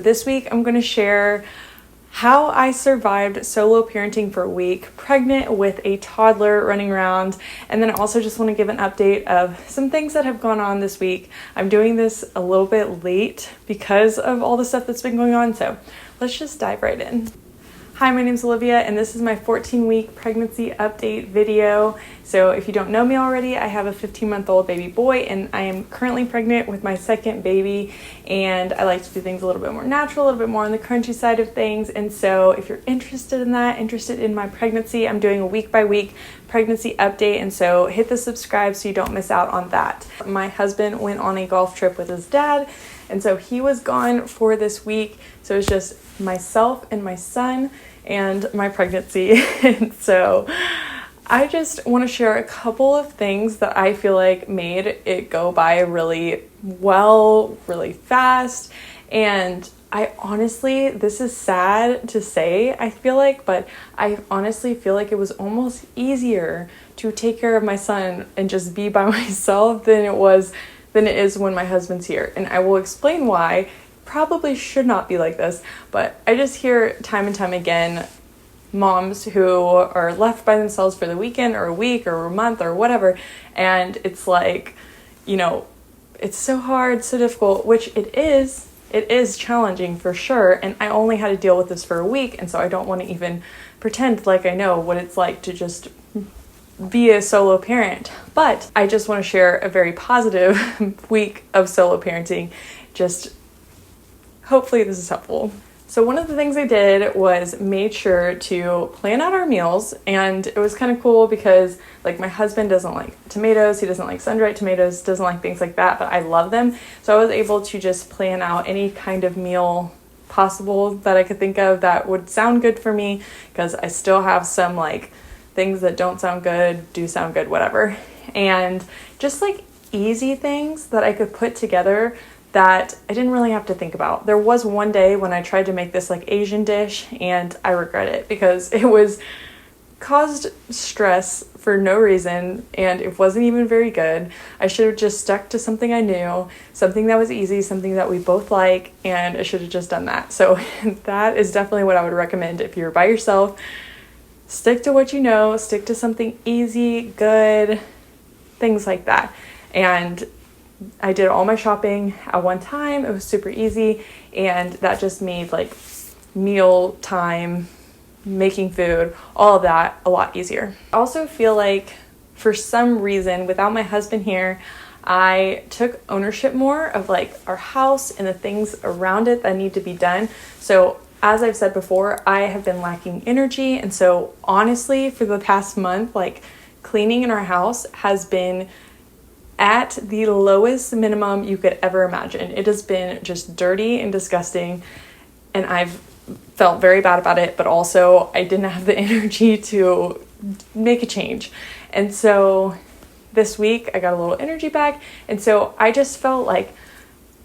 this week I'm going to share how I survived solo parenting for a week, pregnant with a toddler running around, and then I also just want to give an update of some things that have gone on this week. I'm doing this a little bit late because of all the stuff that's been going on, so let's just dive right in. Hi, my name's Olivia, and this is my 14-week pregnancy update video. So if you don't know me already, I have a 15-month-old baby boy, and I am currently pregnant with my second baby, and I like to do things a little bit more natural, a little bit more on the crunchy side of things. And so if you're interested in that, interested in my pregnancy, I'm doing a week-by-week pregnancy update, and so hit the subscribe so you don't miss out on that. My husband went on a golf trip with his dad, and so he was gone for this week, so it's just myself and my son and my pregnancy. And so I just want to share a couple of things that I feel like made it go by really well, really fast. And I honestly, this is sad to say, I feel like, but I honestly feel like it was almost easier to take care of my son and just be by myself than it is when my husband's here. And I will explain why. Probably should not be like this, but I just hear time and time again moms who are left by themselves for the weekend or a week or a month or whatever, and it's like, it's so hard, so difficult, which it is challenging for sure, and I only had to deal with this for a week, and so I don't want to even pretend like I know what it's like to just be a solo parent. But I just want to share a very positive week of solo parenting. Just hopefully this is helpful. So one of the things I did was made sure to plan out our meals, and it was kind of cool because like my husband doesn't like tomatoes, he doesn't like sun-dried tomatoes, doesn't like things like that, but I love them. So I was able to just plan out any kind of meal possible that I could think of that would sound good for me, because I still have some like things that don't sound good, do sound good, whatever. And just like easy things that I could put together that I didn't really have to think about. There was one day when I tried to make this like Asian dish, and I regret it because it was caused stress for no reason, and it wasn't even very good. I should have just stuck to something I knew, something that was easy, something that we both like, and I should have just done that. So that is definitely what I would recommend if you're by yourself. Stick to what you know, stick to something easy, good, things like that. And I did all my shopping at one time. It was super easy, and that just made like meal time, making food, all of that a lot easier. I also feel like for some reason, without my husband here, I took ownership more of like our house and the things around it that need to be done. So as I've said before, I have been lacking energy, and so honestly for the past month, like cleaning in our house has been at the lowest minimum you could ever imagine. It has been just dirty and disgusting, and I've felt very bad about it, but also I didn't have the energy to make a change. And so this week I got a little energy back, and so I just felt like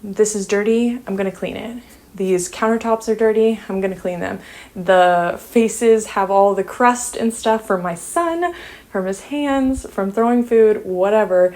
this is dirty, I'm gonna clean it. These countertops are dirty, I'm gonna clean them. The faces have all the crust and stuff from my son, from his hands, from throwing food, whatever.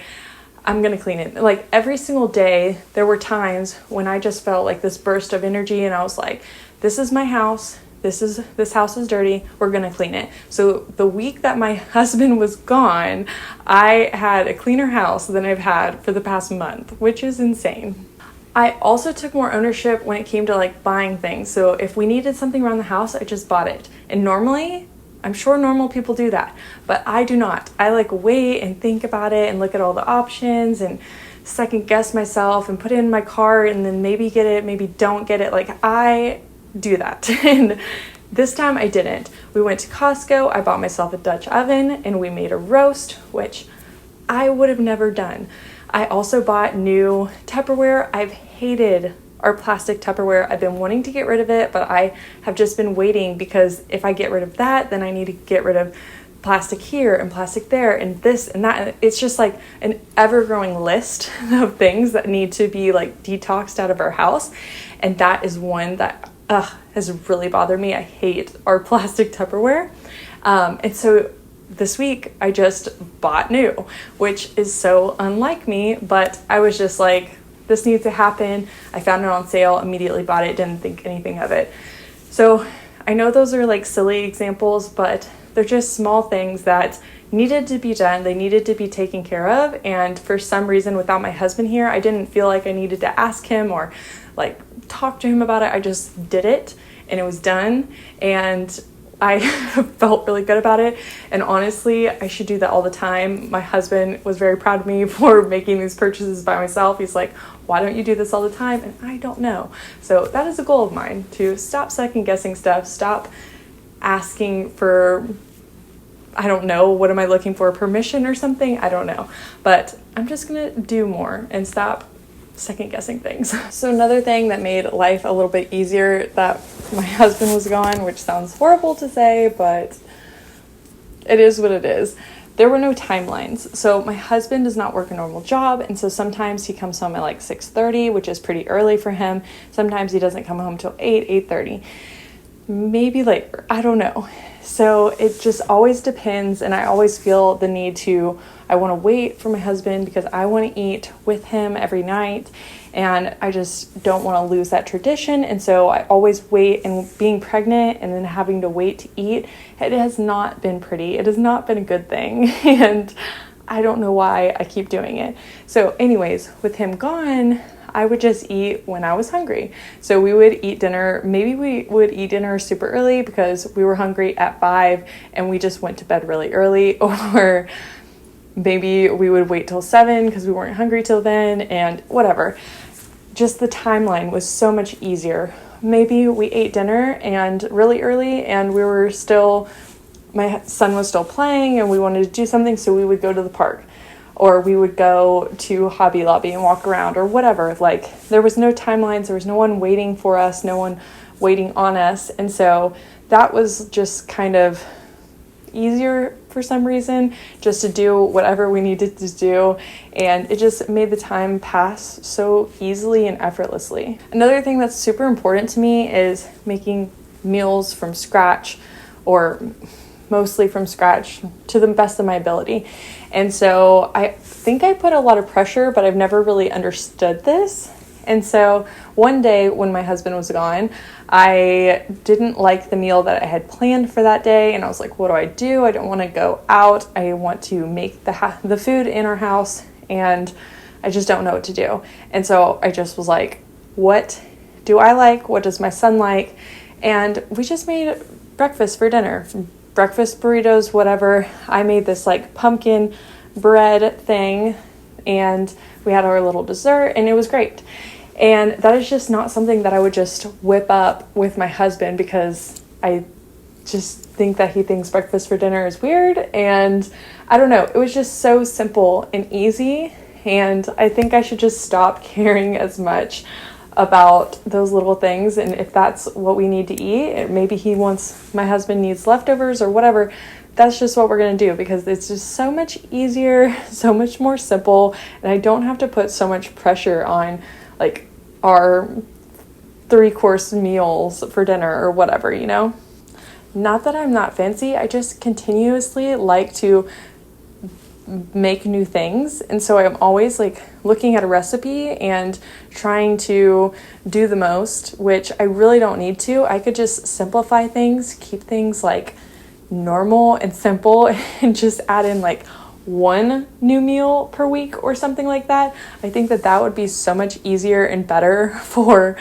I'm gonna clean it. Like every single day, there were times when I just felt like this burst of energy, and I was like, this is my house, this house is dirty, we're gonna clean it. So the week that my husband was gone, I had a cleaner house than I've had for the past month, which is insane. I also took more ownership when it came to like buying things. So if we needed something around the house, I just bought it. And normally, I'm sure normal people do that, but I do not. I like wait and think about it and look at all the options and second guess myself and put it in my cart and then maybe get it, maybe don't get it. Like I do that. And this time I didn't. We went to Costco, I bought myself a Dutch oven, and we made a roast, which I would have never done. I also bought new Tupperware. I've hated our plastic Tupperware. I've been wanting to get rid of it, but I have just been waiting, because if I get rid of that, then I need to get rid of plastic here and plastic there and this and that. And it's just like an ever-growing list of things that need to be like detoxed out of our house. And that is one that has really bothered me. I hate our plastic Tupperware. And so this week I just bought new, which is so unlike me, but I was just like, this needs to happen. I found it on sale, immediately bought it, didn't think anything of it. So I know those are like silly examples, but they're just small things that needed to be done. They needed to be taken care of. And for some reason, without my husband here, I didn't feel like I needed to ask him or like talk to him about it. I just did it and it was done. And I felt really good about it. And honestly, I should do that all the time. My husband was very proud of me for making these purchases by myself. He's like, why don't you do this all the time? And I don't know. So that is a goal of mine, to stop second guessing stuff, stop asking for, I don't know, what am I looking for, permission or something? I don't know. But I'm just going to do more and stop second guessing things. So another thing that made life a little bit easier that my husband was gone, which sounds horrible to say, but it is what it is. There were no timelines. So my husband does not work a normal job, and so sometimes he comes home at like 6:30, which is pretty early for him. Sometimes he doesn't come home till 8:30, maybe later. I don't know. So it just always depends, and I always feel the need to, I want to wait for my husband because I want to eat with him every night, and I just don't want to lose that tradition. And so I always wait, and being pregnant and then having to wait to eat, it has not been pretty. It has not been a good thing, and I don't know why I keep doing it. So anyways, with him gone, I would just eat when I was hungry. So we would eat dinner. Maybe we would eat dinner super early because we were hungry at 5 and we just went to bed really early, or maybe we would wait till 7 because we weren't hungry till then, and whatever. Just the timeline was so much easier. Maybe we ate dinner and really early and my son was still playing and we wanted to do something, so we would go to the park. Or we would go to Hobby Lobby and walk around or whatever. Like, there was no timelines. There was no one waiting for us, no one waiting on us. And so that was just kind of easier for some reason, just to do whatever we needed to do. And it just made the time pass so easily and effortlessly. Another thing that's super important to me is making meals from scratch, or mostly from scratch, to the best of my ability. And so I think I put a lot of pressure, but I've never really understood this. And so one day when my husband was gone, I didn't like the meal that I had planned for that day. And I was like, what do? I don't want to go out. I want to make the food in our house, and I just don't know what to do. And so I just was like, what do I like? What does my son like? And we just made breakfast for dinner. Breakfast burritos, whatever. I made this like pumpkin bread thing, and we had our little dessert, and it was great. And that is just not something that I would just whip up with my husband, because I just think that he thinks breakfast for dinner is weird. And I don't know, it was just so simple and easy. And I think I should just stop caring as much about those little things. And if that's what we need to eat, maybe my husband needs leftovers or whatever, that's just what we're going to do, because it's just so much easier, so much more simple, and I don't have to put so much pressure on like our 3-course meals for dinner or whatever, you know? Not that I'm not fancy, I just continuously like to make new things. And so I'm always like looking at a recipe and trying to do the most, which I really don't need to. I could just simplify things, keep things like normal and simple, and just add in like one new meal per week or something like that. I think that would be so much easier and better for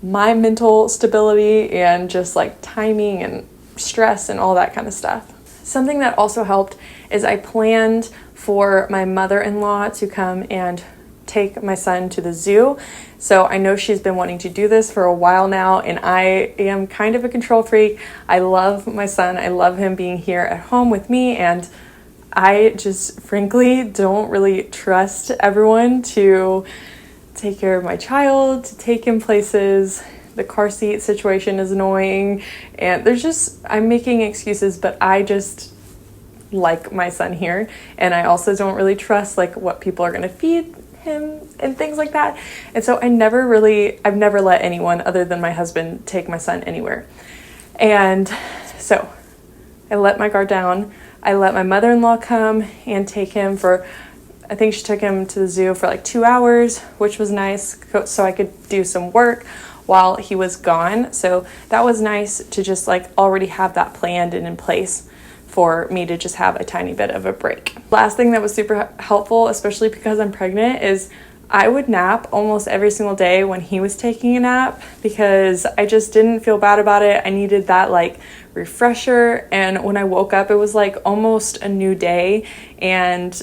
my mental stability and just like timing and stress and all that kind of stuff. Something that also helped is I planned for my mother-in-law to come and take my son to the zoo. So I know she's been wanting to do this for a while now, and I am kind of a control freak. I love my son. I love him being here at home with me, and I just frankly don't really trust everyone to take care of my child, to take him places. The car seat situation is annoying, and I'm making excuses, but I just like my son here, and I also don't really trust like what people are going to feed him and things like that. And so I've never let anyone other than my husband take my son anywhere. And so I let my guard down. I let my mother-in-law come and take him for I think she took him to the zoo for like 2 hours, which was nice, so I could do some work while he was gone. So that was nice to just like already have that planned and in place for me to just have a tiny bit of a break. Last thing that was super helpful, especially because I'm pregnant, is I would nap almost every single day when he was taking a nap because I just didn't feel bad about it. I needed that like refresher, and when I woke up it was like almost a new day, and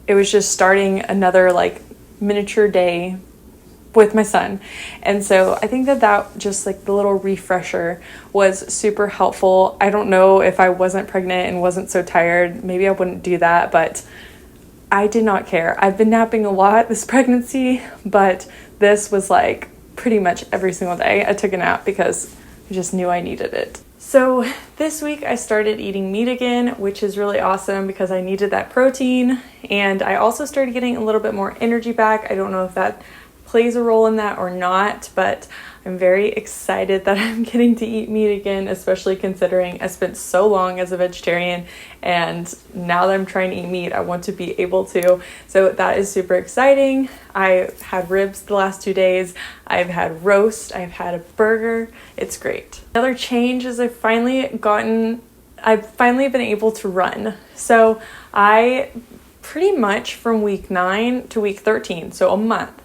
it was just starting another like miniature day with my son. And so I think that just like the little refresher was super helpful. I don't know if I wasn't pregnant and wasn't so tired, maybe I wouldn't do that, but I did not care. I've been napping a lot this pregnancy, but this was like pretty much every single day I took a nap because I just knew I needed it. So this week I started eating meat again, which is really awesome because I needed that protein, and I also started getting a little bit more energy back. I don't know if that plays a role in that or not, but I'm very excited that I'm getting to eat meat again, especially considering I spent so long as a vegetarian, and now that I'm trying to eat meat, I want to be able to. So that is super exciting. I had ribs the last 2 days. I've had roast. I've had a burger. It's great. Another change is I've finally been able to run. So I pretty much from week 9 to week 13, so a month,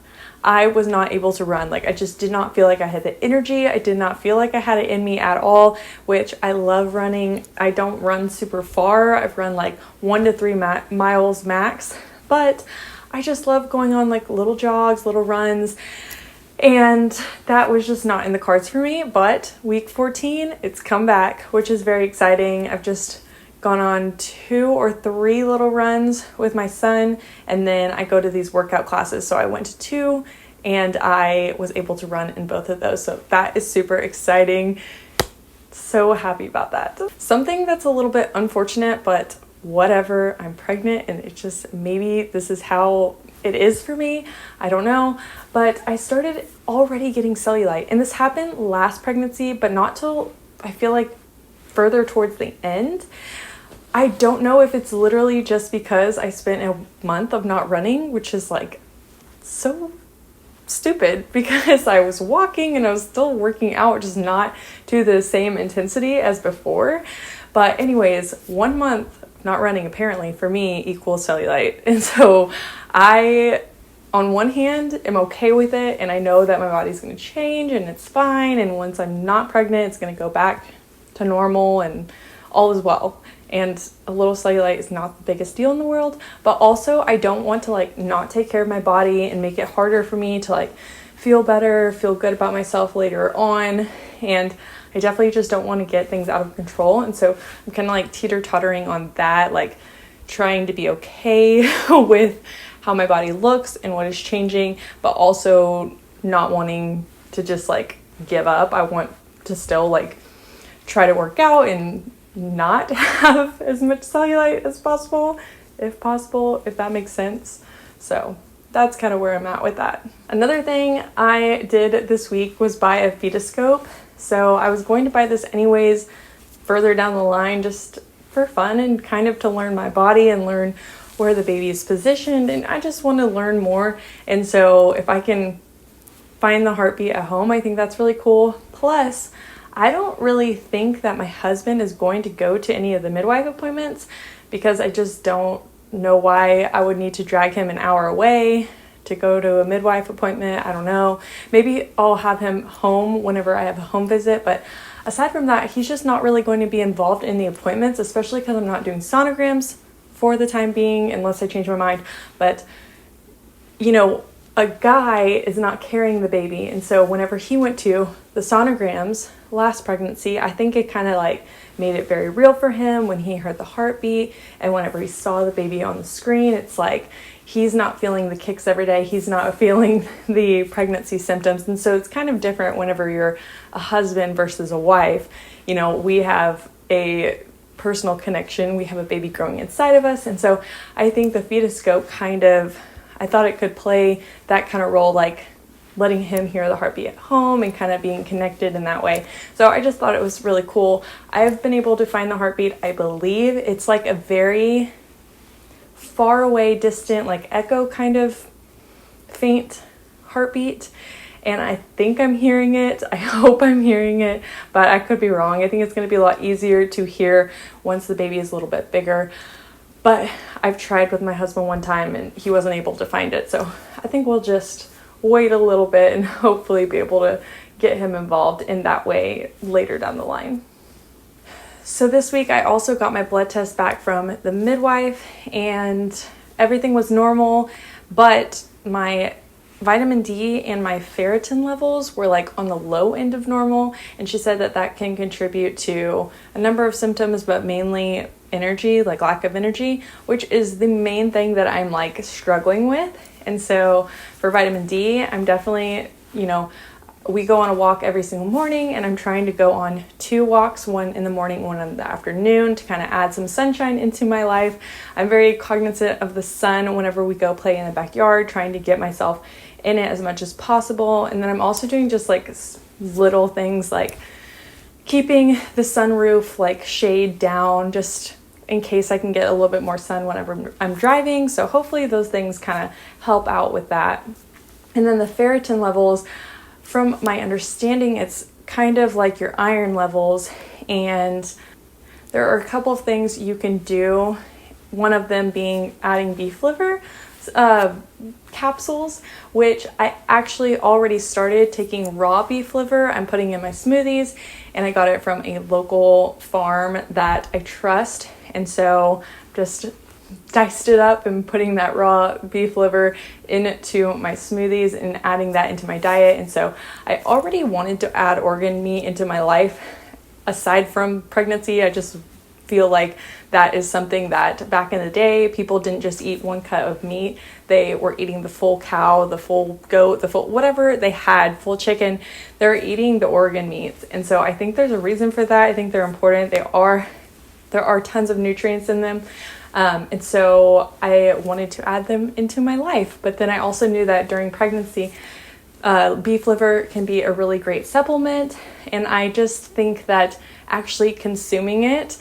I was not able to run. Like I just did not feel like I had the energy. I did not feel like I had it in me at all, which I love running. I don't run super far. I've run like 1 to 3 miles max, but I just love going on like little jogs, little runs. And that was just not in the cards for me. But week 14, it's come back, which is very exciting. I've just gone on 2 or 3 little runs with my son, and then I go to these workout classes. So I went to 2 and I was able to run in both of those. So that is super exciting. So happy about that. Something that's a little bit unfortunate, but whatever, I'm pregnant and it's just maybe this is how it is for me. I don't know, but I started already getting cellulite, and this happened last pregnancy, but not till I feel like further towards the end. I don't know if it's literally just because I spent a month of not running, which is like so stupid because I was walking and I was still working out, just not to the same intensity as before. But anyways, 1 month not running apparently for me equals cellulite. And so I, on one hand, am okay with it, and I know that my body's going to change and it's fine. And once I'm not pregnant, it's going to go back to normal and all is well. And a little cellulite is not the biggest deal in the world, but also I don't want to like not take care of my body and make it harder for me to like feel better, feel good about myself later on. And I definitely just don't want to get things out of control. And so I'm kind of like teeter-tottering on that, like trying to be okay with how my body looks and what is changing, but also not wanting to just like give up. I want to still like try to work out and not have as much cellulite as possible, if that makes sense. So that's kind of where I'm at with that. Another thing I did this week was buy a fetoscope. So I was going to buy this anyways further down the line, just for fun and kind of to learn my body and learn where the baby is positioned, and I just want to learn more. And so if I can find the heartbeat at home, I think that's really cool. Plus, I don't really think that my husband is going to go to any of the midwife appointments because I just don't know why I would need to drag him an hour away to go to a midwife appointment. I don't know. Maybe I'll have him home whenever I have a home visit, but aside from that, he's just not really going to be involved in the appointments, especially because I'm not doing sonograms for the time being, unless I change my mind. But, you know, a guy is not carrying the baby, and so whenever he went to the sonograms last pregnancy, I think it kind of like made it very real for him when he heard the heartbeat, and whenever he saw the baby on the screen, it's like he's not feeling the kicks every day, he's not feeling the pregnancy symptoms. And so it's kind of different whenever you're a husband versus a wife. You know, we have a personal connection, we have a baby growing inside of us, and so I think the fetoscope I thought it could play that kind of role, like letting him hear the heartbeat at home and kind of being connected in that way. So I just thought it was really cool. I've been able to find the heartbeat. I believe it's like a very far away, distant, like echo kind of faint heartbeat. And I think I'm hearing it. I hope I'm hearing it, but I could be wrong. I think it's going to be a lot easier to hear once the baby is a little bit bigger. But I've tried with my husband one time and he wasn't able to find it. So I think we'll just wait a little bit and hopefully be able to get him involved in that way later down the line. So this week I also got my blood test back from the midwife and everything was normal, but my vitamin D and my ferritin levels were like on the low end of normal, and she said that that can contribute to a number of symptoms, but mainly energy, like lack of energy, which is the main thing that I'm like struggling with. And so for vitamin D, I'm definitely, we go on a walk every single morning, and I'm trying to go on 2 walks, one in the morning, one in the afternoon, to kind of add some sunshine into my life. I'm very cognizant of the sun whenever we go play in the backyard, trying to get myself in it as much as possible. And then I'm also doing just like little things like keeping the sunroof like shade down, just in case I can get a little bit more sun whenever I'm driving. So hopefully those things kind of help out with that. And then the ferritin levels, from my understanding, it's kind of like your iron levels, and there are a couple of things you can do. One of them being adding beef liver capsules, which I actually already started taking raw beef liver. I'm putting in my smoothies, and I got it from a local farm that I trust. And so just diced it up and putting that raw beef liver into my smoothies and adding that into my diet. And so I already wanted to add organ meat into my life. Aside from pregnancy, I just feel like that is something that back in the day, people didn't just eat one cut of meat. They were eating the full cow, the full goat, the full whatever they had, full chicken. They're eating the organ meats. And so I think there's a reason for that. I think they're important. There are tons of nutrients in them. And so I wanted to add them into my life. But then I also knew that during pregnancy, beef liver can be a really great supplement. And I just think that actually consuming it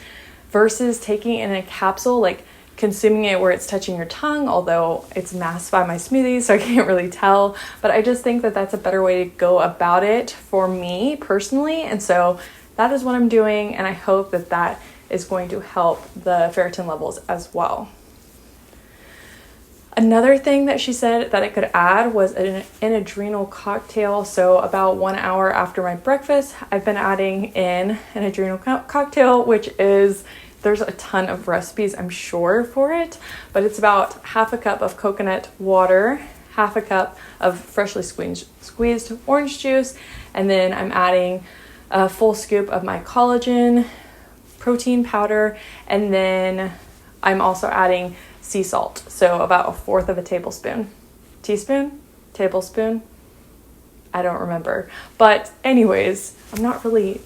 versus taking it in a capsule, like consuming it where it's touching your tongue, although it's masked by my smoothies, so I can't really tell. But I just think that that's a better way to go about it for me personally. And so that is what I'm doing. And I hope that that is going to help the ferritin levels as well. Another thing that she said that I could add was an adrenal cocktail. So about 1 hour after my breakfast, I've been adding in an adrenal cocktail, which is, there's a ton of recipes, I'm sure, for it, but it's about half a cup of coconut water, half a cup of freshly squeezed orange juice, and then I'm adding a full scoop of my collagen protein powder, and then I'm also adding sea salt, so about 1/4 of a tablespoon. Teaspoon? Tablespoon? I don't remember. But anyways, I'm not really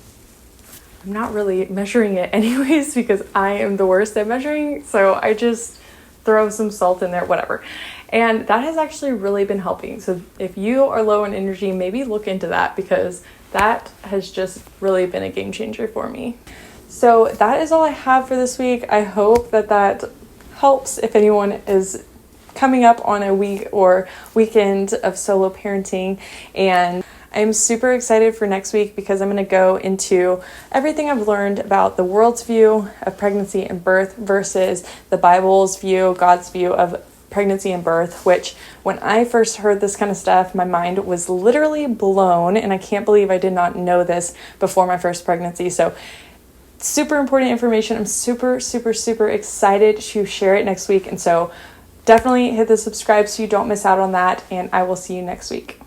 measuring it anyways, because I am the worst at measuring, so I just throw some salt in there, whatever. And that has actually really been helping. So if you are low in energy, maybe look into that, because that has just really been a game changer for me. So that is all I have for this week. I hope that that helps if anyone is coming up on a week or weekend of solo parenting. And I'm super excited for next week because I'm going to go into everything I've learned about the world's view of pregnancy and birth versus the Bible's view, God's view of pregnancy and birth, which when I first heard this kind of stuff, my mind was literally blown, and I can't believe I did not know this before my first pregnancy. So super important information. I'm super, super, super excited to share it next week. And so definitely hit the subscribe so you don't miss out on that. And I will see you next week.